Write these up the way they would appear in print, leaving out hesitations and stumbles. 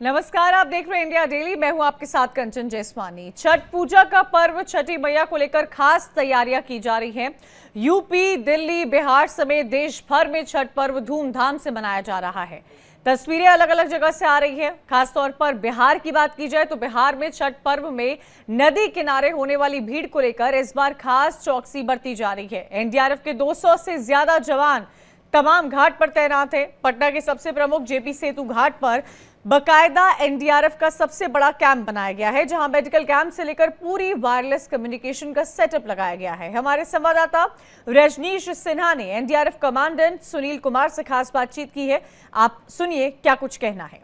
नमस्कार, आप देख रहे हैं इंडिया डेली। मैं हूं आपके साथ कंचन जैसवानी। छठ पूजा का पर्व छठी मैया को लेकर खास तैयारियां की जा रही हैं। यूपी, दिल्ली, बिहार समेत देश भर में छठ पर्व धूमधाम से मनाया जा रहा है। तस्वीरें अलग अलग जगह से आ रही हैं। खासतौर पर बिहार की बात की जाए तो बिहार में छठ पर्व में नदी किनारे होने वाली भीड़ को लेकर इस बार खास चौकसी बरती जा रही है। एनडीआरएफ के 200 से ज्यादा जवान तमाम घाट पर तैनात हैं। पटना के सबसे प्रमुख जेपी सेतु घाट पर बकायदा एनडीआरएफ का सबसे बड़ा कैंप बनाया गया है, जहां मेडिकल कैंप से लेकर पूरी वायरलेस कम्युनिकेशन का सेटअप लगाया गया है। हमारे संवाददाता रजनीश सिन्हा ने एनडीआरएफ कमांडेंट सुनील कुमार से खास बातचीत की है। आप सुनिए क्या कुछ कहना है।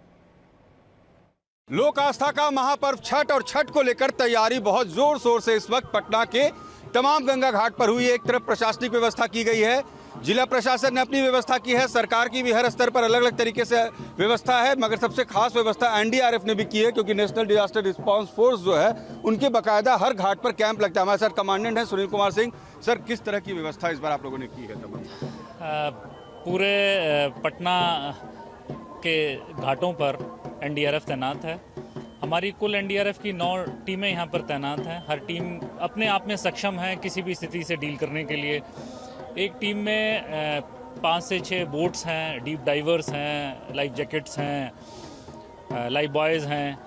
लोक आस्था का महापर्व छठ और छठ को लेकर तैयारी बहुत जोर शोर से इस वक्त पटना के तमाम गंगा घाट पर हुई है। एक तरफ प्रशासनिक व्यवस्था की गई है, जिला प्रशासन ने अपनी व्यवस्था की है, सरकार की भी हर स्तर पर अलग अलग तरीके से व्यवस्था है, मगर सबसे खास व्यवस्था एनडीआरएफ ने भी की है, क्योंकि नेशनल डिजास्टर रिस्पांस फोर्स जो है उनके बाकायदा हर घाट पर कैंप लगता है। हमारे साथ कमांडेंट हैं सुनील कुमार सिंह। सर, किस तरह की व्यवस्था इस बार आप लोगों ने की है? पूरे पटना के घाटों पर एनडीआरएफ तैनात है। हमारी कुल एनडीआरएफ की 9 टीमें यहाँ पर तैनात हैं। हर टीम अपने आप में सक्षम है किसी भी स्थिति से डील करने के लिए। एक टीम में 5 से 6 बोट्स हैं, डीप डाइवर्स हैं, लाइफ जैकेट्स हैं, लाइफ बॉयज़ हैं।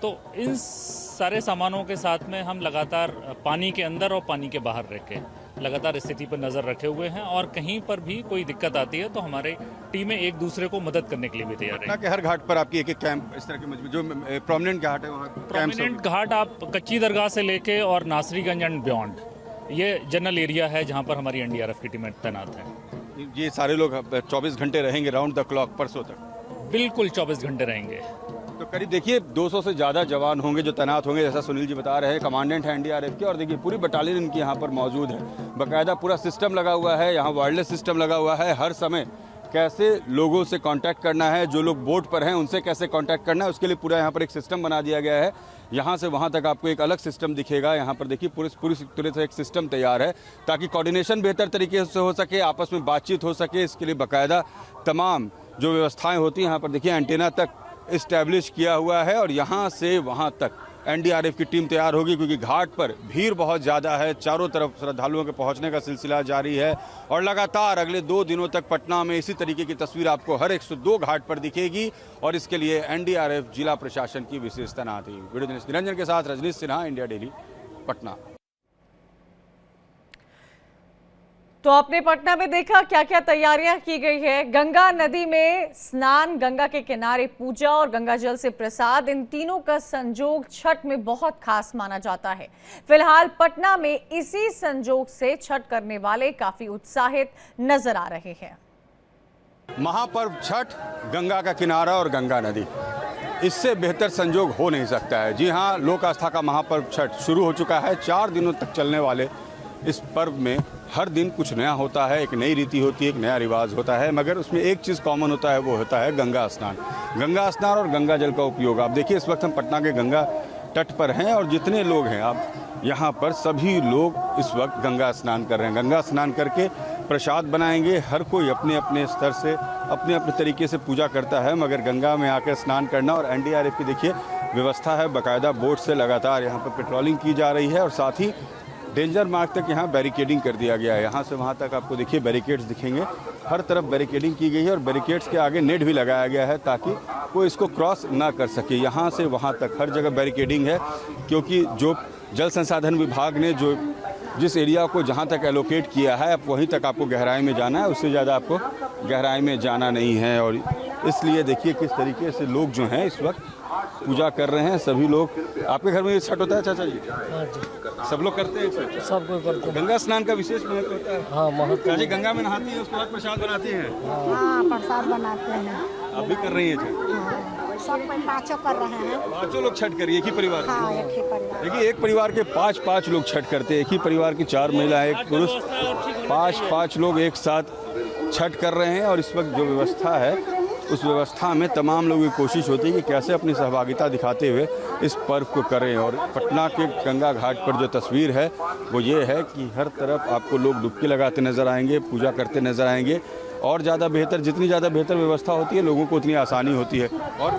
तो इन सारे सामानों के साथ में हम लगातार पानी के अंदर और पानी के बाहर रह के लगातार स्थिति पर नज़र रखे हुए हैं, और कहीं पर भी कोई दिक्कत आती है तो हमारी टीमें एक दूसरे को मदद करने के लिए भी तैयार है। कि हर घाट पर आपकी एक एक कैंप इस तरह के जो प्रोमिनेंट घाट है वहाँ प्रोमिनेंट घाट आप कच्ची दरगाह से लेके और नासरीगंज एंड बियॉन्ड, ये जनरल एरिया है जहाँ पर हमारी एनडीआरएफ की टीमें तैनात हैं। ये सारे लोग 24 घंटे रहेंगे राउंड द क्लॉक परसों तक? बिल्कुल 24 घंटे रहेंगे। तो करीब देखिए 200 से ज़्यादा जवान होंगे जो तैनात होंगे, जैसा सुनील जी बता रहे हैं, कमांडेंट है एनडीआरएफ के। और देखिए पूरी बटालियन इनकी यहाँ पर मौजूद है, बाकायदा पूरा सिस्टम लगा हुआ है, यहाँ वायरलेस सिस्टम लगा हुआ है। हर समय कैसे लोगों से कांटेक्ट करना है, जो लोग बोट पर हैं उनसे कैसे कांटेक्ट करना है, उसके लिए पूरा यहाँ पर एक सिस्टम बना दिया गया है। यहाँ से वहाँ तक आपको एक अलग सिस्टम दिखेगा। यहाँ पर देखिए पूरी तरह से एक सिस्टम तैयार है ताकि कोऑर्डिनेशन बेहतर तरीके से हो सके, आपस में बातचीत हो सके। इसके लिए बाकायदा तमाम जो व्यवस्थाएँ होती हैं यहाँ पर देखिए एंटीना तक इस्टेब्लिश किया हुआ है, और यहाँ से वहाँ तक एनडीआरएफ की टीम तैयार होगी, क्योंकि घाट पर भीड़ बहुत ज़्यादा है। चारों तरफ श्रद्धालुओं के पहुँचने का सिलसिला जारी है, और लगातार अगले 2 दिनों तक पटना में इसी तरीके की तस्वीर आपको हर 102 घाट पर दिखेगी, और इसके लिए एनडीआरएफ जिला प्रशासन की विशेष तैनाती। वीडियो जर्नलिस्ट निरंजन के साथ रजनीश सिन्हा, इंडिया डेली, पटना। तो आपने पटना में देखा क्या क्या तैयारियां की गई है। गंगा नदी में स्नान, गंगा के किनारे पूजा और गंगा जल से प्रसाद, इन तीनों का संजोग छठ में बहुत खास माना जाता है। फिलहाल पटना में इसी संजोग से छठ करने वाले काफी उत्साहित नजर आ रहे हैं। महापर्व छठ, गंगा का किनारा और गंगा नदी, इससे बेहतर संजोग हो नहीं सकता है। जी हाँ, लोक आस्था का महापर्व छठ शुरू हो चुका है। 4 दिनों तक चलने वाले इस पर्व में हर दिन कुछ नया होता है, एक नई रीति होती है, एक नया रिवाज होता है, मगर उसमें एक चीज़ कॉमन होता है, वो होता है गंगा स्नान। गंगा स्नान और गंगा जल का उपयोग। आप देखिए इस वक्त हम पटना के गंगा तट पर हैं, और जितने लोग हैं आप यहाँ पर सभी लोग इस वक्त गंगा स्नान कर रहे हैं। गंगा स्नान करके प्रसाद बनाएंगे। हर कोई अपने अपने स्तर से अपने अपने तरीके से पूजा करता है, मगर गंगा में आकर स्नान करना। और एनडीआरएफ की देखिए व्यवस्था है, बाकायदा बोट से लगातार यहाँ पर पेट्रोलिंग की जा रही है, और साथ ही डेंजर मार्ग तक यहाँ बैरिकेडिंग कर दिया गया है। यहाँ से वहाँ तक आपको देखिए बैरिकेड्स दिखेंगे, हर तरफ बैरिकेडिंग की गई है, और बैरिकेड्स के आगे नेट भी लगाया गया है ताकि कोई इसको क्रॉस ना कर सके। यहाँ से वहाँ तक हर जगह बैरिकेडिंग है, क्योंकि जो जल संसाधन विभाग ने जिस एरिया को जहाँ तक एलोकेट किया है, अब वहीं तक आपको गहराई में जाना है, उससे ज़्यादा आपको गहराई में जाना नहीं है। और इसलिए देखिए किस तरीके से लोग जो हैं इस वक्त पूजा कर रहे हैं। सभी लोग, आपके घर में ये छठ होता है चाचा जी? हाँ जी, सब लोग करते हैं छठ? सब कोई करते हैं। गंगा स्नान का विशेष महत्व होता है। हाँ, महत्व। चाची गंगा में नहाती है, उसके बाद प्रसाद बनाती हैं? हाँ, प्रसाद बनाते हैं। आप भी कर रही हैं छठ? हाँ, सब कोई 5 कर रहे हैं। 5 लोग छठ करिए, एक ही परिवार? हाँ, एक ही परिवार। देखिए एक परिवार के 5 लोग छठ करते हैं। एक ही परिवार की 4 महिलाएं, 1 पुरुष, 5 लोग एक साथ छठ कर रहे हैं। और इस वक्त जो व्यवस्था है उस व्यवस्था में तमाम लोगों की कोशिश होती है कि कैसे अपनी सहभागिता दिखाते हुए इस पर्व को करें। और पटना के गंगा घाट पर जो तस्वीर है वो ये है कि हर तरफ आपको लोग डुबकी लगाते नज़र आएंगे, पूजा करते नज़र आएंगे, और ज़्यादा बेहतर, जितनी ज़्यादा बेहतर व्यवस्था होती है लोगों को उतनी आसानी होती है। और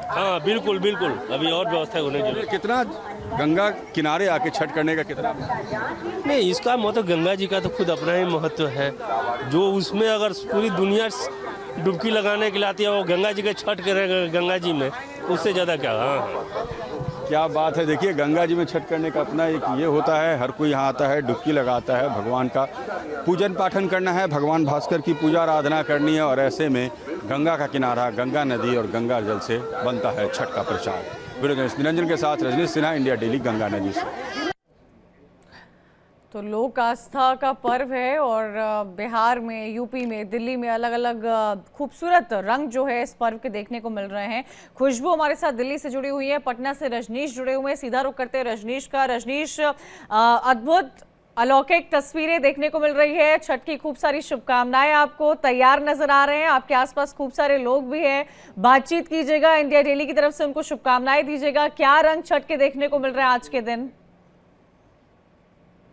हाँ बिल्कुल बिल्कुल, अभी और व्यवस्था होने की जरूरत। कितना गंगा किनारे आके छठ करने का कितना नहीं, इसका महत्व गंगा जी का तो खुद अपना ही महत्व है। जो उसमें अगर पूरी दुनिया डुबकी लगाने के लिए आती है वो गंगा जी के छठ करेगा गंगा जी में, उससे ज़्यादा क्या। हाँ क्या बात है। देखिए गंगा जी में छठ करने का अपना एक ये होता है, हर कोई यहाँ आता है, डुबकी लगाता है, भगवान का पूजन पाठन करना है, भगवान भास्कर की पूजा आराधना करनी है। और ऐसे में गंगा का किनारा, गंगा नदी और गंगा जल से बनता है छठ का प्रसाद। वीडियो जर्नलिस्ट निरंजन के साथ रजनीश सिन्हा, इंडिया डेली, गंगा नदी से। तो लोक आस्था का पर्व है और बिहार में, यूपी में, दिल्ली में अलग अलग खूबसूरत रंग जो है इस पर्व के देखने को मिल रहे हैं। खुशबू हमारे साथ दिल्ली से जुड़ी हुई है, पटना से रजनीश जुड़े हुए हैं। सीधा रुख करते हैं रजनीश का। रजनीश, अद्भुत अलौकिक तस्वीरें देखने को मिल रही है। छठ की खूब सारी शुभकामनाएं आपको। तैयार नजर आ रहे हैं, आपके आसपास खूब सारे लोग भी हैं। बातचीत कीजिएगा, इंडिया डेली की तरफ से उनको शुभकामनाएं दीजिएगा। क्या रंग छठ के देखने को मिल रहे हैं आज के दिन?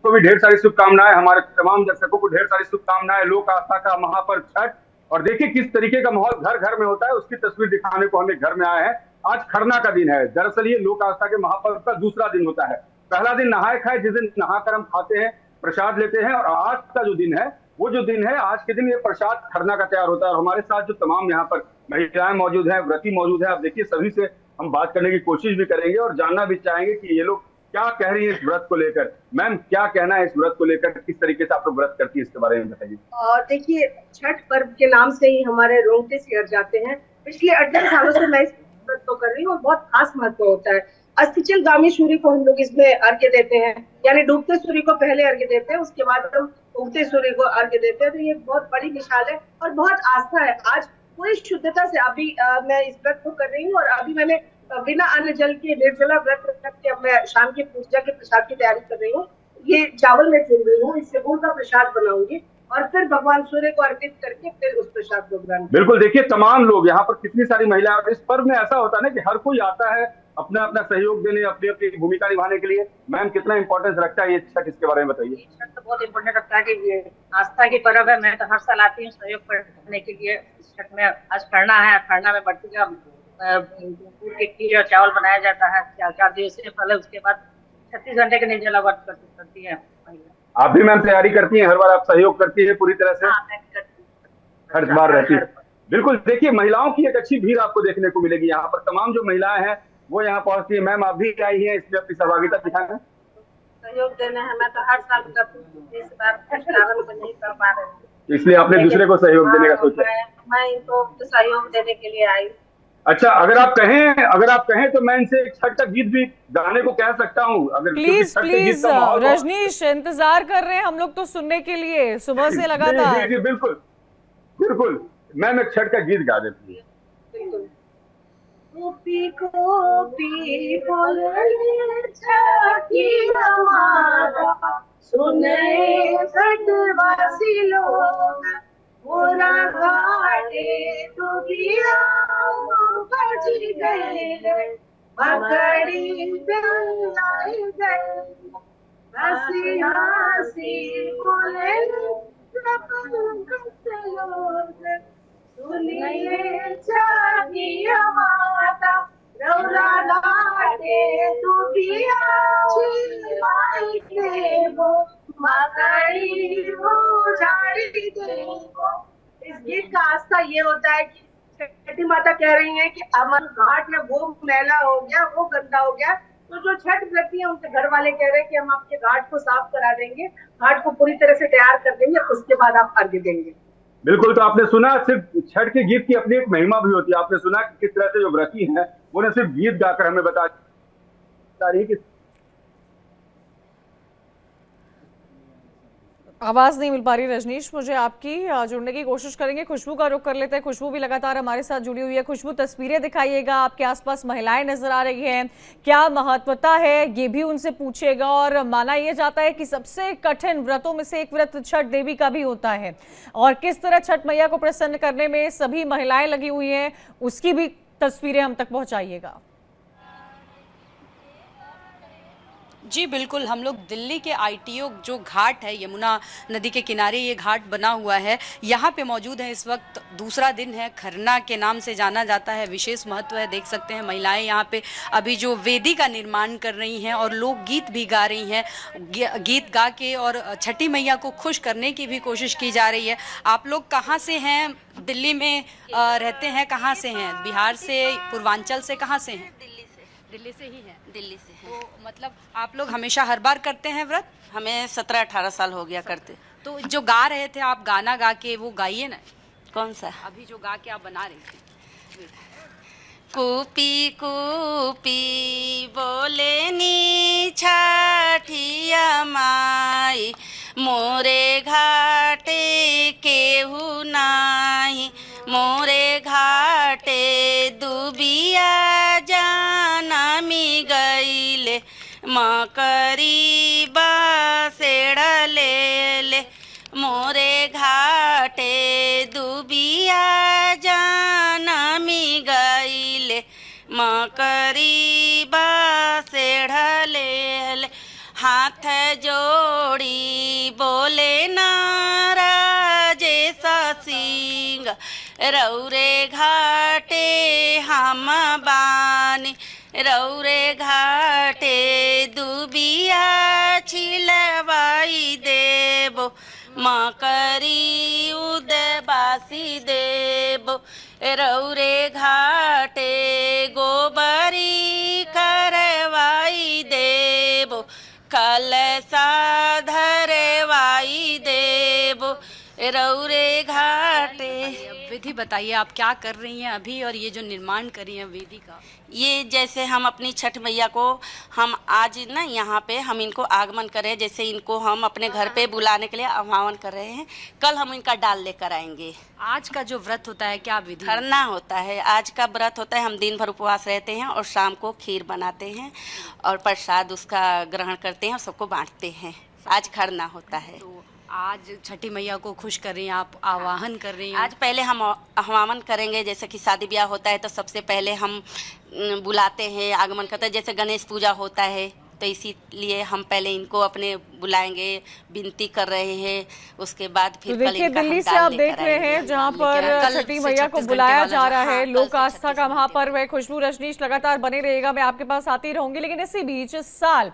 को भी ढेर सारी शुभकामनाएं, हमारे तमाम दर्शकों को ढेर सारी शुभकामनाएं। लोक आस्था का महापर्व छठ, और देखिए किस तरीके का माहौल घर घर में होता है, उसकी तस्वीर दिखाने को हमें घर में आए हैं। आज खरना का दिन है। दरअसल ये लोक आस्था के महापर्व का दूसरा दिन होता है। पहला दिन नहाए खाए, जिस दिन नहाकर हम खाते हैं, प्रसाद लेते हैं, और आज का जो दिन है वो जो दिन है, आज के दिन ये प्रसाद खरना का तैयार होता है। और हमारे साथ जो तमाम यहाँ पर महिलाएं मौजूद हैं, व्रती मौजूद है, आप देखिए सभी से हम बात करने की कोशिश भी करेंगे और जानना भी चाहेंगे कि ये लोग क्या कह रही है इस व्रत को लेकर। मैम, क्या कहना है इस व्रत को लेकर, किस तरीके से आप लोग व्रत करती है, इसके बारे में बताइए। और देखिए, छठ पर्व के नाम से ही हमारे रोंगटे सिहर जाते हैं। पिछले 18 सालों से मैं इस व्रत को कर रही हूँ और बहुत खास महत्व होता है। अस्तिचल गामी सूर्य को हम लोग इसमें अर्घ्य देते हैं, यानी डूबते सूर्य को पहले अर्घ्य देते हैं, उसके बाद हम उगते सूर्य को अर्घ्य देते हैं। तो ये बहुत बड़ी मिसाल है और बहुत आस्था है। आज पूरी शुद्धता से अभी मैं इस व्रत को कर रही हूँ और अभी मैंने बिना अन्न जल के निर्जला व्रत रख के अब मैं शाम की पूजा के प्रसाद की तैयारी कर रही हूँ। ये चावल मैं चुन रही हूँ, इससे गुड़ का प्रसाद बनाऊंगी और फिर भगवान सूर्य को अर्पित करके फिर उस प्रसाद को ग्रहण। बिल्कुल, देखिए तमाम लोग यहाँ पर, कितनी सारी महिलाएं। और इस पर्व में ऐसा होता है ना कि हर कोई आता है अपना अपना सहयोग देने, अपनी अपनी भूमिका निभाने के लिए। मैम, कितना इंपॉर्टेंस रखता है ये छठ, इसके बारे में बताइए। छठ तो बहुत इम्पोर्टेंट रखता है कि ये आस्था की पर्व है। मैं तो हर साल आती हूँ सहयोग करने के लिए। इस छठ में आज खरना है, खरना में बढ़ती का गुड़ की खीर और चावल बनाया जाता है 4 दिवसीय पहले। उसके बाद 36 घंटे के निर्जला व्रत करती है। आप भी मैम तैयारी करती हैं, हर बार आप सहयोग करती है पूरी तरह से? हर बार रहती है। बिल्कुल, देखिए महिलाओं की एक अच्छी भीड़ आपको देखने को मिलेगी यहाँ पर। तमाम जो महिलाएं हैं वो यहाँ पहुंचती है। मैम, आप भी आई हैं, इसमें अपनी सहभागिता दिखाना, सहयोग देना है। मैं तो हर साल करती हूँ, इस बार नहीं कर पा रही हूँ, इसलिए आपने दूसरे को सहयोग देने का सोचा। मैं इनको सहयोग देने के लिए आई। अच्छा, अगर आप कहें तो मैं इनसे एक छठ का गीत भी गाने को कह सकता हूँ, अगर प्लीज प्लीज रजनीश, इंतजार कर रहे हैं हम लोग तो सुनने के लिए सुबह से लगातार। बिल्कुल बिल्कुल, मैम एक छठ का गीत गा देती है। गोपी गोपी बोले छठी माता, सुने छठवासी लोग, मोरा घाटे डूबिया बज गए, मकड़ी लाई गई, हंसी हंसी बोले लोग, सुनिए छठी माता, रौरा घाटे डूबिया छिपाई देबो, मकड़ी उजाड़ी देबो। इस गीत का आस्था ये होता है कि छठी माता कह रही हैं कि अमर घाट में वो मैला हो गया, वो गंदा हो गया। तो जो छठ व्रती है उनके घर वाले कह रहे हैं कि हम आपके घाट को साफ करा देंगे, घाट को पूरी तरह से तैयार कर देंगे, उसके बाद आप अर्घ्य देंगे। बिल्कुल, तो आपने सुना सिर्फ छठ के गीत की अपनी एक महिमा भी होती है। आपने सुना कि किस तरह से जो व्रती हैं वो न सिर्फ गीत गाकर हमें बता रही कि आवाज नहीं मिल पा रही रजनीश मुझे आपकी, जुड़ने की कोशिश करेंगे। खुशबू का रुख कर लेते हैं। खुशबू भी लगातार हमारे साथ जुड़ी हुई है। खुशबू, तस्वीरें दिखाइएगा, आपके आसपास महिलाएं नजर आ रही हैं, क्या महत्वता है ये भी उनसे पूछेगा। और माना यह जाता है कि सबसे कठिन व्रतों में से एक व्रत छठ देवी का भी होता है, और किस तरह छठ मैया को प्रसन्न करने में सभी महिलाएं लगी हुई हैं, उसकी भी तस्वीरें हम तक पहुंचाइएगा। जी बिल्कुल, हम लोग दिल्ली के ITO जो घाट है, यमुना नदी के किनारे ये घाट बना हुआ है, यहाँ पे मौजूद है। इस वक्त दूसरा दिन है, खरना के नाम से जाना जाता है, विशेष महत्व है। देख सकते हैं महिलाएं यहाँ पे अभी जो वेदी का निर्माण कर रही हैं और लोक गीत भी गा रही हैं। गीत गा के और छठी मैया को खुश करने की भी कोशिश की जा रही है। आप लोग कहाँ से हैं? दिल्ली में रहते हैं? कहाँ से हैं? बिहार से, पूर्वांचल से, कहाँ से हैं? दिल्ली से ही है। दिल्ली से है। तो मतलब आप लोग हमेशा हर बार करते हैं व्रत? हमें 17-18 साल हो गया करते। तो जो गा रहे थे आप, गाना गा के वो गाइए ना। कौन सा? अभी जो गा के आप बना रही थी। कूपी कूपी बोले नी छठिया माई, मोरे घाटे केहू नाही, मोरे घाटे दुबिया जानमी गईले, मकरी बासेड़ ले ले, मोरे घाटे दुबिया जानमी गईले, मकरी बासेड़ ले ले, हाथ जोड़ी बोले नाराजे सिंह, रौरे घाटे हम बानी, रौरे घाटे दुबिया छिलवाई देबो, मकरी उदबासी देबो, रौरे घाटे गोबरी करवाई देबो, कलसा धरवाई देबो, रौरे घाटे। विधि बताइए, आप क्या कर रही हैं अभी और ये जो निर्माण कर रही हैं वेदी का? ये जैसे हम अपनी छठ मैया को हम आज ना यहाँ पे हम इनको आगमन कर रहे हैं, जैसे इनको हम अपने घर पे बुलाने के लिए आह्वान कर रहे हैं। कल हम इनका डाल लेकर आएंगे। आज का जो व्रत होता है क्या विधि? खरना होता है। आज का व्रत होता है, हम दिन भर उपवास रहते हैं और शाम को खीर बनाते हैं और प्रसाद उसका ग्रहण करते हैं और सबको बांटते हैं। आज खरना होता है। तो आज छठी मैया को खुश कर रही हैं आप, आवाहन कर रही हैं। आज पहले हम आह्वान करेंगे, जैसे कि शादी ब्याह होता है तो सबसे पहले हम बुलाते हैं, आगमन करते हैं। जैसे गणेश पूजा होता है तो इसीलिए हम पहले इनको अपने बुलाएंगे, विनती कर रहे हैं। उसके बाद फिर तो देखिए दिल्ली से आप देख रहे हैं जहां पर छठी मैया को बुलाया जा रहा है। लोक आस्था का महापर्व है। खुशबू रजनीश लगातार बने रहेगा, मैं आपके पास आती रहूंगी। लेकिन इसी बीच इस साल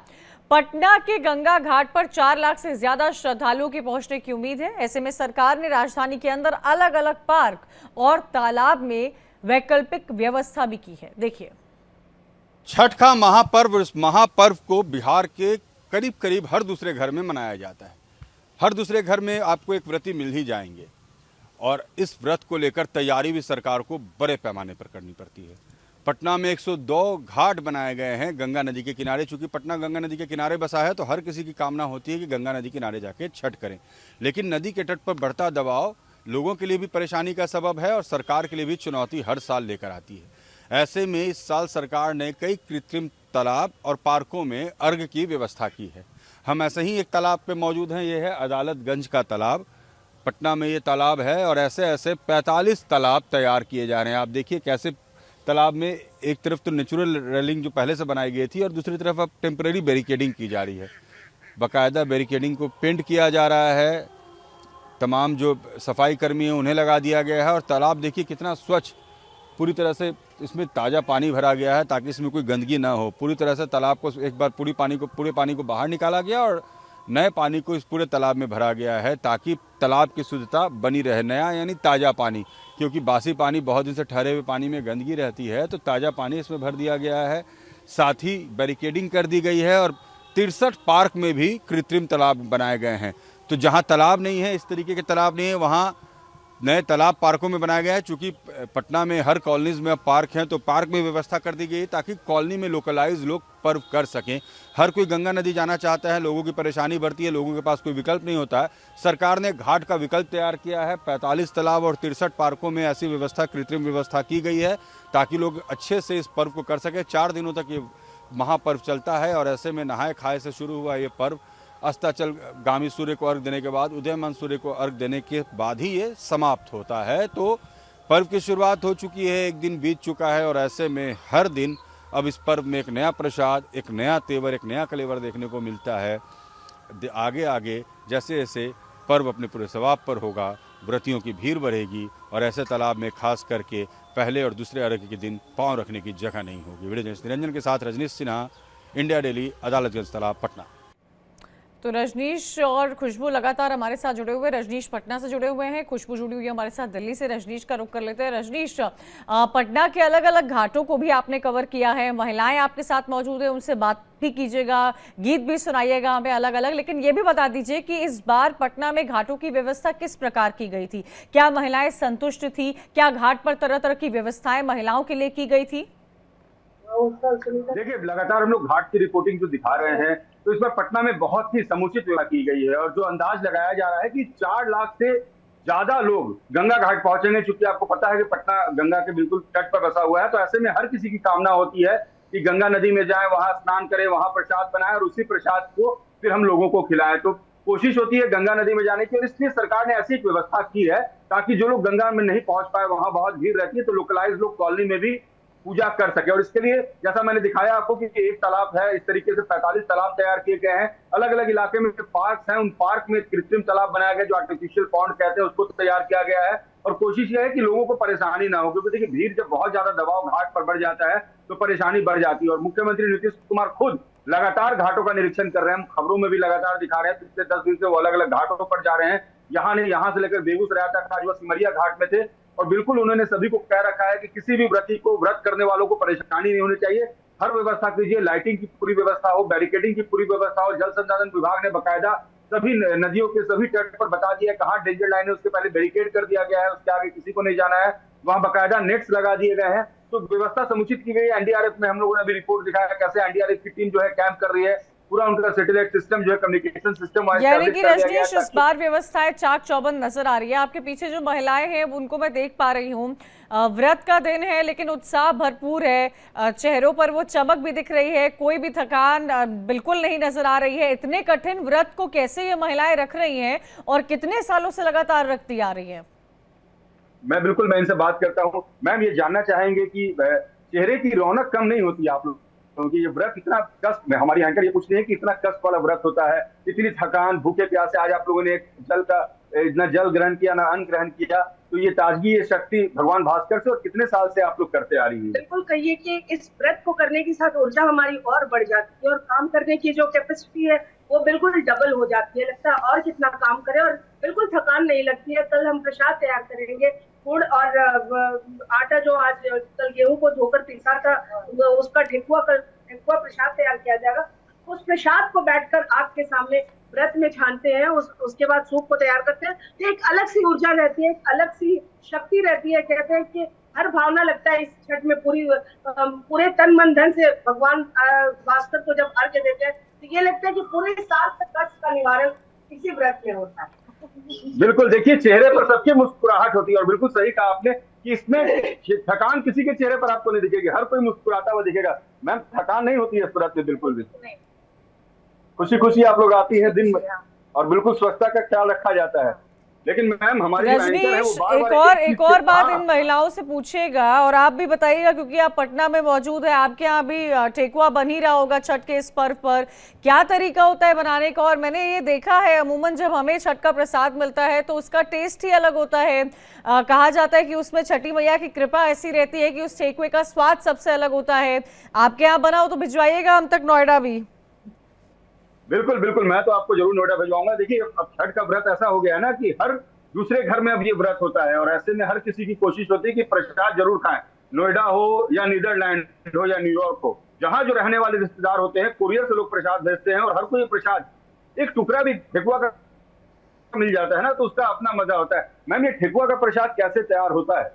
पटना के गंगा घाट पर 4 लाख से ज्यादा श्रद्धालुओं की पहुंचने की उम्मीद है। ऐसे में सरकार ने राजधानी के अंदर अलग अलग पार्क और तालाब में वैकल्पिक व्यवस्था भी की है। देखिए, छठ का महापर्व, इस महापर्व को बिहार के करीब करीब हर दूसरे घर में मनाया जाता है। हर दूसरे घर में आपको एक व्रती मिल ही जाएंगे और इस व्रत को लेकर तैयारी भी सरकार को बड़े पैमाने पर करनी पड़ती है। पटना में 102 घाट बनाए गए हैं गंगा नदी के किनारे। चूंकि पटना गंगा नदी के किनारे बसा है तो हर किसी की कामना होती है कि गंगा नदी किनारे जाके छठ करें। लेकिन नदी के तट पर बढ़ता दबाव लोगों के लिए भी परेशानी का सबब है और सरकार के लिए भी चुनौती हर साल लेकर आती है। ऐसे में इस साल सरकार ने कई कृत्रिम तालाब और पार्कों में अर्घ की व्यवस्था की है। हम ऐसे ही एक तालाब पे मौजूद हैं, ये है अदालतगंज का तालाब। पटना में ये तालाब है और ऐसे ऐसे 45 तालाब तैयार किए जा रहे हैं। आप देखिए कैसे तालाब में एक तरफ तो नेचुरल रेलिंग जो पहले से बनाई गई थी और दूसरी तरफ अब टेम्परेरी बैरिकेडिंग की जा रही है। बाकायदा बैरिकेडिंग को पेंट किया जा रहा है, तमाम जो सफाई कर्मी हैं उन्हें लगा दिया गया है। और तालाब देखिए कितना स्वच्छ, पूरी तरह से इसमें ताज़ा पानी भरा गया है ताकि इसमें कोई गंदगी ना हो। पूरी तरह से तालाब को एक बार पूरे पानी को बाहर निकाला गया और नए पानी को इस पूरे तालाब में भरा गया है ताकि तालाब की शुद्धता बनी रहे। नया यानी ताज़ा पानी, क्योंकि बासी पानी बहुत दिन से ठहरे हुए पानी में गंदगी रहती है, तो ताज़ा पानी इसमें भर दिया गया है। साथ ही बैरिकेडिंग कर दी गई है और 63 पार्क में भी कृत्रिम तालाब बनाए गए हैं। तो जहाँ तालाब नहीं है, इस तरीके के तालाब नहीं है, वहाँ नए तालाब पार्कों में बनाया गया है। चूँकि पटना में हर कॉलोनीज़ में अब पार्क हैं तो पार्क में व्यवस्था कर दी गई ताकि कॉलोनी में लोकलाइज लोग पर्व कर सकें। हर कोई गंगा नदी जाना चाहता है, लोगों की परेशानी बढ़ती है, लोगों के पास कोई विकल्प नहीं होता है। सरकार ने घाट का विकल्प तैयार किया है। 45 तालाब और 63 पार्कों में ऐसी व्यवस्था, कृत्रिम व्यवस्था की गई है ताकि लोग अच्छे से इस पर्व को कर सकें। 4 दिनों तक ये महापर्व चलता है और ऐसे में नहाए खाए से शुरू हुआ ये पर्व अस्ताचल गामी सूर्य को अर्घ देने के बाद, उदयमान सूर्य को अर्घ देने के बाद ही ये समाप्त होता है। तो पर्व की शुरुआत हो चुकी है, एक दिन बीत चुका है और ऐसे में हर दिन अब इस पर्व में एक नया प्रसाद, एक नया तेवर, एक नया कलेवर देखने को मिलता है। आगे आगे जैसे जैसे पर्व अपने पूरे सवाब पर होगा, व्रतियों की भीड़ बढ़ेगी और ऐसे तालाब में खास करके पहले और दूसरे अर्घ्य के दिन पांव रखने की जगह नहीं होगी। वीडियो जर्नलिस्ट निरंजन के साथ रजनीश सिन्हा, इंडिया डेली, अदालतगंज तालाब, पटना। तो रजनीश और खुशबू लगातार हमारे साथ जुड़े हुए। रजनीश पटना से जुड़े हुए हैं, खुशबू जुड़ी हुई है हमारे साथ दिल्ली से। रजनीश का रुख कर लेते हैं। रजनीश, पटना के अलग अलग घाटों को भी आपने कवर किया है, महिलाएं आपके साथ मौजूद है, उनसे बात भी कीजिएगा, गीत भी सुनाइएगा हमें अलग अलग। लेकिन ये भी बता दीजिए कि इस बार पटना में घाटों की व्यवस्था किस प्रकार की गई थी? क्या महिलाएं संतुष्ट थी? क्या घाट पर तरह तरह की व्यवस्थाएं महिलाओं के लिए की गई थी? देखिए, लगातार हम लोग घाट की रिपोर्टिंग जो दिखा रहे हैं, तो इस बार पटना में बहुत ही समुचित व्यवस्था की गई है और जो अंदाज लगाया जा रहा है कि 4 लाख से ज्यादा लोग गंगा घाट पहुंचेंगे। चूंकि आपको पता है कि पटना गंगा के बिल्कुल तट पर बसा हुआ है, तो ऐसे में हर किसी की कामना होती है कि गंगा नदी में जाए, वहां स्नान करें, वहां प्रसाद बनाए और उसी प्रसाद को फिर हम लोगों को खिलाएं। तो कोशिश होती है गंगा नदी में जाने की, और इसलिए सरकार ने ऐसी एक व्यवस्था की है ताकि जो लोग गंगा में नहीं पहुंच पाए, वहां बहुत भीड़ रहती है, तो लोकलाइज लोग कॉलोनी में भी पूजा कर सके। और इसके लिए जैसा मैंने दिखाया आपको कि एक तालाब है, इस तरीके से 45 तालाब तैयार किए गए हैं। अलग अलग इलाके में पार्क हैं, उन पार्क में कृत्रिम तालाब बनाया गया, जो आर्टिफिशियल पॉन्ड कहते हैं, उसको तैयार किया गया है। और कोशिश यह है कि लोगों को परेशानी ना हो, क्योंकि देखिए भीड़ जब बहुत ज्यादा दबाव घाट पर बढ़ जाता है तो परेशानी बढ़ जाती है। और मुख्यमंत्री नीतीश कुमार खुद लगातार घाटों का निरीक्षण कर रहे हैं, खबरों में भी लगातार दिखा रहे हैं। पिछले 10 दिन से वो अलग अलग घाटों पर जा रहे हैं, यहाँ नहीं, यहाँ से लेकर बेगूसराय तक, आज वो सिमरिया घाट में थे। और बिल्कुल उन्होंने सभी को कह रखा है कि किसी भी व्रती को, व्रत करने वालों को परेशानी नहीं होनी चाहिए, हर व्यवस्था कीजिए, लाइटिंग की पूरी व्यवस्था हो, बैरिकेडिंग की पूरी व्यवस्था हो। जल संसाधन विभाग ने बाकायदा सभी नदियों के सभी तट पर बता दिया है कहाँ डेंजर लाइन है, उसके पहले बैरिकेड कर दिया गया है, उसके आगे किसी को नहीं जाना है, वहां बाकायदा नेट्स लगा दिए गए हैं। तो व्यवस्था समुचित की गई है। एनडीआरएफ में हम लोगों ने अभी रिपोर्ट दिखाया कैसे एनडीआरएफ की टीम जो है कैंप कर रही है, पूरा उनका सैटेलाइट सिस्टम जो है, कम्युनिकेशन सिस्टम, यानी कि रजनीश इस बार व्यवस्थाएं चाक चौबंद नजर आ रही है। आपके पीछे जो महिलाएं हैं उनको मैं देख पा रही हूँ, व्रत का दिन है लेकिन उत्साह भरपूर है, चेहरों पर वो चमक भी दिख रही है, कोई भी थकान बिल्कुल नहीं नजर आ रही है। इतने कठिन व्रत को कैसे ये महिलाएं रख रही हैं और कितने सालों से लगातार रखती आ रही है? मैं इनसे बात करता हूँ। मैम, ये जानना चाहेंगे कि चेहरे की रौनक कम नहीं होती आप लोग, क्योंकि ये व्रत इतना कष्ट, हमारी एंकर ये पूछ रही है कि इतना कष्ट वाला व्रत होता है, इतनी थकान, भूखे प्यासे, आज आप लोगों ने इतना जल ग्रहण किया, ना अन्न ग्रहण किया, तो ये ताजगी, ये शक्ति भगवान भास्कर से और कितने साल से आप लोग करते आ रही है? बिल्कुल कहिए कि इस व्रत को करने के साथ ऊर्जा हमारी और बढ़ जाती है और काम करने की जो कैपेसिटी है वो बिल्कुल डबल हो जाती है। लगता है और कितना काम करें, और बिल्कुल थकान नहीं लगती है। कल हम प्रसाद तैयार करेंगे, गुड़ और आटा जो आज कल गेहूं को धोकर पिसा था, उसका ठेकुआ प्रसाद तैयार किया जाएगा। उस प्रसाद को बैठकर आपके सामने व्रत में छानते हैं, उसके बाद सूप को तैयार करते हैं। तो एक अलग सी ऊर्जा रहती है, एक अलग सी शक्ति रहती है। कहते हैं कि हर भावना लगता है इस छठ में पूरे तन मन धन से भगवान भास्कर को जब अर्घ्य देते हैं तो ये लगता है कि पूरे साल तक कष्ट का निवारण इसी व्रत में होता है। बिल्कुल, देखिए चेहरे पर सबकी मुस्कुराहट होती है और बिल्कुल सही कहा आपने कि इसमें थकान किसी के चेहरे पर आपको नहीं दिखेगी, हर कोई मुस्कुराता हुआ दिखेगा। मैम, थकान नहीं होती है इस व्रत में बिल्कुल भी, खुशी खुशी आप लोग आती है दिन में और बिल्कुल स्वच्छता का ख्याल रखा जाता है। लेकिन मैम, हमारी एक और बात इन महिलाओं से पूछेगा और आप भी बताइएगा, क्योंकि आप पटना में मौजूद है, आपके यहाँ भी ठेकुआ बन ही रहा होगा छठ के इस पर्व पर। क्या तरीका होता है बनाने का? और मैंने ये देखा है अमूमन जब हमें छठ का प्रसाद मिलता है तो उसका टेस्ट ही अलग होता है। कहा जाता है कि उसमें छठी मैया की कृपा ऐसी रहती है कि उस ठेकुए का स्वाद सबसे अलग होता है। आपके यहाँ बना हो तो भिजवाइएगा हम तक, नोएडा भी। बिल्कुल बिल्कुल, मैं तो आपको जरूर नोएडा भिजवाऊंगा। देखिए, अब छठ का व्रत ऐसा हो गया है ना कि हर दूसरे घर में अब ये व्रत होता है और ऐसे में हर किसी की कोशिश होती है कि प्रसाद जरूर खाएं। नोएडा हो या नीदरलैंड हो या न्यूयॉर्क हो, जहां जो रहने वाले रिश्तेदार होते हैं, कुरियर से लोग प्रसाद भेजते हैं और हर कोई प्रसाद, एक टुकड़ा भी ठेकुआ का मिल जाता है ना, तो उसका अपना मजा होता है। मैम, ये ठेकुआ का प्रसाद कैसे तैयार होता है?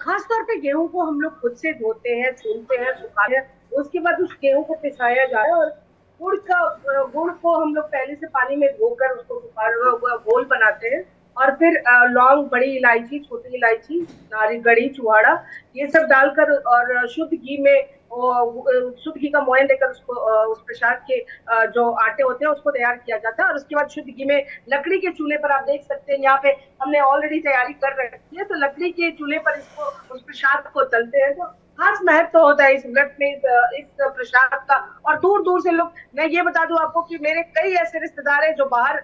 खासतौर पे गेहूं को हम लोग खुद से धोते हैं, छूलते हैं, सुखाते हैं, उसके बाद उस गेहूं को पिसाया जाता है और गुड़ को हम लोग पहले से पानी में धोकर उसको घोल बनाते हैं और फिर लौंग, बड़ी इलायची, छोटी इलायची, नारी, गड़ी, चुहाड़ा, ये सब डालकर और शुद्ध घी में, शुद्ध घी का मोयन देकर उसको उस प्रसाद के जो आटे होते हैं उसको तैयार किया जाता है। और उसके बाद शुद्ध घी में लकड़ी के चूल्हे पर, आप देख सकते हैं यहाँ पे हमने ऑलरेडी तैयारी कर रखी है, तो लकड़ी के चूल्हे पर इसको, उस प्रसाद को तलते हैं। तो खास महत्व होता है इस व्रत में, इस प्रसाद का। और दूर दूर से लोग, मैं ये बता दूं आपको कि मेरे कई ऐसे रिश्तेदार हैं जो बाहर,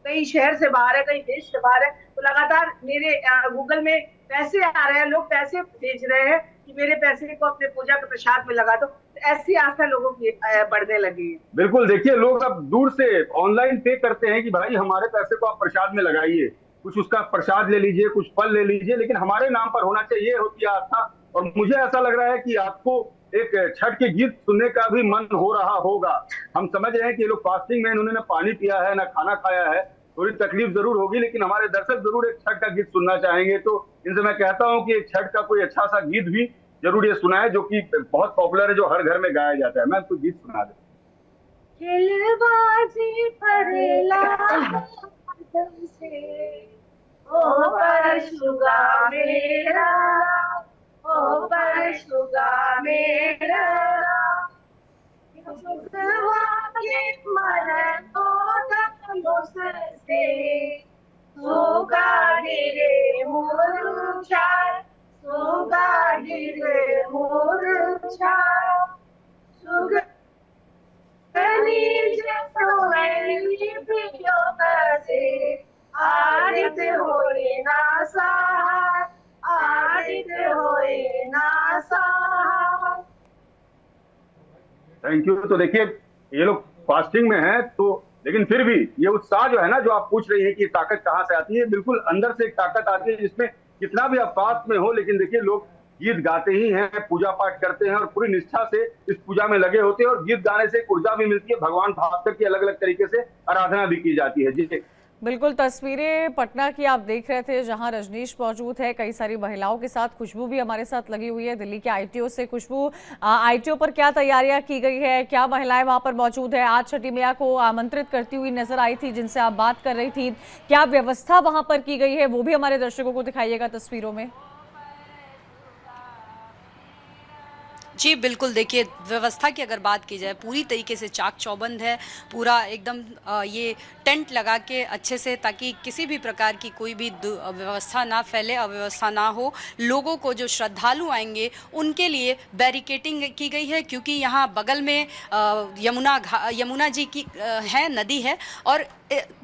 कई शहर से बाहर है, कई देश से बाहर है, तो लगातार मेरे गूगल में पैसे आ रहे हैं, लोग पैसे भेज रहे हैं कि मेरे पैसे को अपने पूजा के प्रसाद में लगा दो। तो ऐसी आस्था लोगों की बढ़ने लगी है। बिल्कुल, देखिए लोग अब दूर से ऑनलाइन पे करते हैं कि भाई हमारे पैसे को आप प्रसाद में लगाइए, कुछ उसका प्रसाद ले लीजिए, कुछ फल ले लीजिए, लेकिन हमारे नाम पर होना चाहिए, होती है आस्था। और मुझे ऐसा लग रहा है कि आपको एक छठ के गीत सुनने का भी मन हो रहा होगा। हम समझ रहे हैं कि ये लोग फास्टिंग में, इन्होंने ना पानी पिया है ना खाना खाया है, थोड़ी तकलीफ जरूर होगी, लेकिन हमारे दर्शक जरूर एक छठ का गीत सुनना चाहेंगे। तो इनसे मैं कहता हूं कि एक छठ का कोई अच्छा सा गीत भी जरूर ये सुनाए, जो कि बहुत पॉपुलर है, जो हर घर में गाया जाता है। मैं आपको गीत सुना देता हूं। खिलबाजी फरेला से, ओ परशुगा मेरा, ओ परशुगा मेरा, मन को से सुगा गिरे मुरझा, सुगा गिरे मुरझा, सुगा आदित होए ना सहाय, आदित होए ना सहाय। Thank you. तो देखिए ये लोग फास्टिंग में हैं, तो लेकिन फिर भी ये उत्साह जो है ना, जो आप पूछ रही है कि ताकत कहाँ से आती है, बिल्कुल अंदर से एक ताकत आती है, जिसमें कितना भी आप फास्ट में हो, लेकिन देखिए लोग गीत गाते ही हैं, पूजा पाठ करते हैं और पूरी निष्ठा से इस पूजा में लगे होते हैं। और गीत गाने से एक ऊर्जा भी मिलती है, भगवान भास्कर की अलग अलग तरीके से आराधना भी की जाती है। जी बिल्कुल, तस्वीरें पटना की आप देख रहे थे, जहां रजनीश मौजूद है कई सारी महिलाओं के साथ। खुशबू भी हमारे साथ लगी हुई है दिल्ली के आईटीओ से। खुशबू, आईटीओ पर क्या तैयारियां की गई है, क्या महिलाएं वहां पर मौजूद है? आज छठी मैया को आमंत्रित करती हुई नजर आई थी, जिनसे आप बात कर रही थी, क्या व्यवस्था वहां पर की गई है, वो भी हमारे दर्शकों को दिखाइएगा तस्वीरों में। जी बिल्कुल, देखिए व्यवस्था की अगर बात की जाए, पूरी तरीके से चाक चौबंद है, पूरा एकदम ये टेंट लगा के अच्छे से, ताकि किसी भी प्रकार की कोई भी व्यवस्था ना फैले, अव्यवस्था ना हो। लोगों को, जो श्रद्धालु आएंगे उनके लिए बैरिकेटिंग की गई है, क्योंकि यहाँ बगल में यमुना जी की है, नदी है, और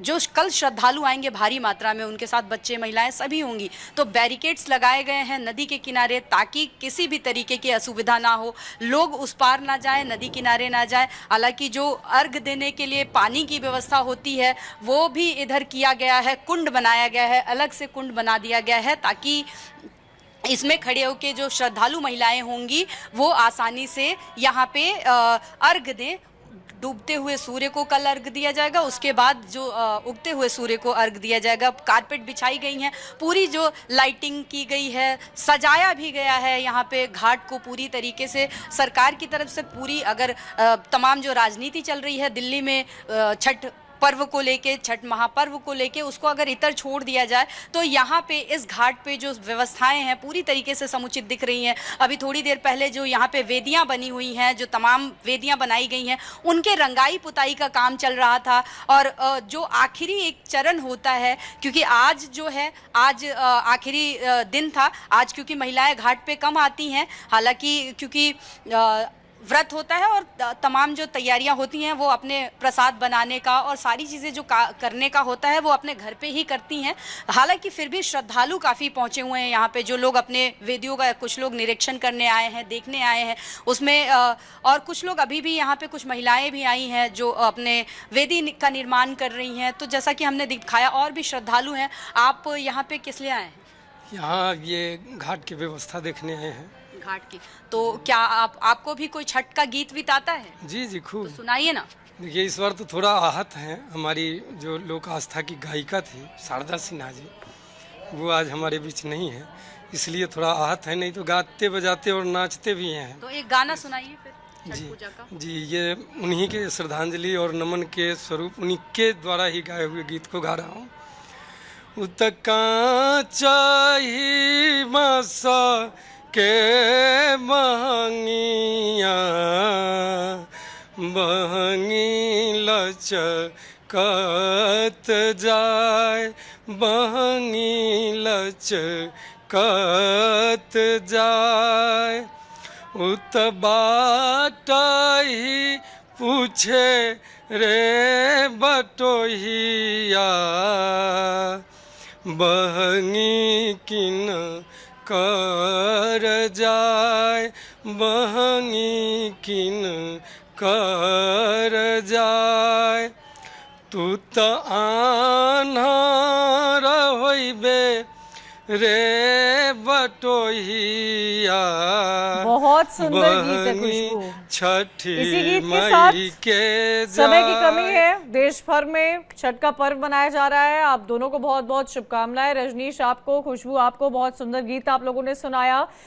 जो कल श्रद्धालु आएंगे भारी मात्रा में, उनके साथ बच्चे, महिलाएं सभी होंगी, तो बैरिकेड्स लगाए गए हैं नदी के किनारे, ताकि किसी भी तरीके की असुविधा ना हो, लोग उस पार ना जाए, नदी किनारे ना जाए। हालांकि जो अर्घ देने के लिए पानी की व्यवस्था होती है वो भी इधर किया गया है, कुंड बनाया गया है, अलग से कुंड बना दिया गया है, ताकि इसमें खड़े होकर जो श्रद्धालु महिलाएं होंगी वो आसानी से यहाँ पे अर्घ दें। डूबते हुए सूर्य को कल अर्घ दिया जाएगा, उसके बाद जो उगते हुए सूर्य को अर्घ दिया जाएगा। कारपेट बिछाई गई हैं, पूरी जो लाइटिंग की गई है, सजाया भी गया है यहाँ पे घाट को पूरी तरीके से। सरकार की तरफ से पूरी, अगर तमाम जो राजनीति चल रही है दिल्ली में छठ पर्व को लेके, छठ महापर्व को लेके, उसको अगर इतर छोड़ दिया जाए, तो यहाँ पे इस घाट पे जो व्यवस्थाएं हैं पूरी तरीके से समुचित दिख रही हैं। अभी थोड़ी देर पहले जो यहाँ पे वेदियाँ बनी हुई हैं, जो तमाम वेदियाँ बनाई गई हैं, उनके रंगाई पुताई का काम चल रहा था। और जो आखिरी एक चरण होता है, क्योंकि आज जो है, आज आखिरी दिन था आज, क्योंकि महिलाएं घाट पे कम आती हैं, हालांकि क्योंकि व्रत होता है और तमाम जो तैयारियां होती हैं वो अपने प्रसाद बनाने का और सारी चीज़ें जो करने का होता है वो अपने घर पे ही करती हैं। हालांकि फिर भी श्रद्धालु काफ़ी पहुंचे हुए हैं यहाँ पे, जो लोग अपने वेदियों का, कुछ लोग निरीक्षण करने आए हैं, देखने आए हैं उसमें, और कुछ लोग अभी भी यहाँ पे, कुछ महिलाएं भी आई हैं जो अपने वेदी का निर्माण कर रही हैं। तो जैसा कि हमने दिखाया, और भी श्रद्धालु हैं। आप यहाँ पे किस लिए आए हैं? यहाँ ये घाट की व्यवस्था देखने आए हैं। घाट की, तो क्या आपको भी कोई छठ का गीत वीत आता है? जी जी, खूब। तो सुनाइए ना। देखिए इस बार तो थोड़ा आहत हैं, हमारी जो लोक आस्था की गायिका थी शारदा सिन्हा जी, वो आज हमारे बीच नहीं है, इसलिए थोड़ा आहत है, नहीं तो गाते बजाते और नाचते भी हैं। तो एक गाना सुनाइए फिर जी पूजा का। जी, ये उन्हीं के श्रद्धांजलि और नमन के स्वरूप, उन्हीं के द्वारा ही गाए हुए गीत को गा रहा हूँ। उतका चाही मासा के महंगिया बहंगी लचकत जाए, बहंगी लचकत कत जाए उत बाट ही पूछे रे बटोहिया बहनी किन कर जाए बहनी किन कर जाए तू तो आन्हर होइबे रे बटोहिया बहुत सुंदर गीत है खुशबू। छठी इसी गीत के साथ मई के समय की कमी है, देश भर में छठ का पर्व मनाया जा रहा है। आप दोनों को बहुत बहुत शुभकामनाएं। रजनीश आपको, खुशबू आपको, बहुत सुंदर गीत आप लोगों ने सुनाया।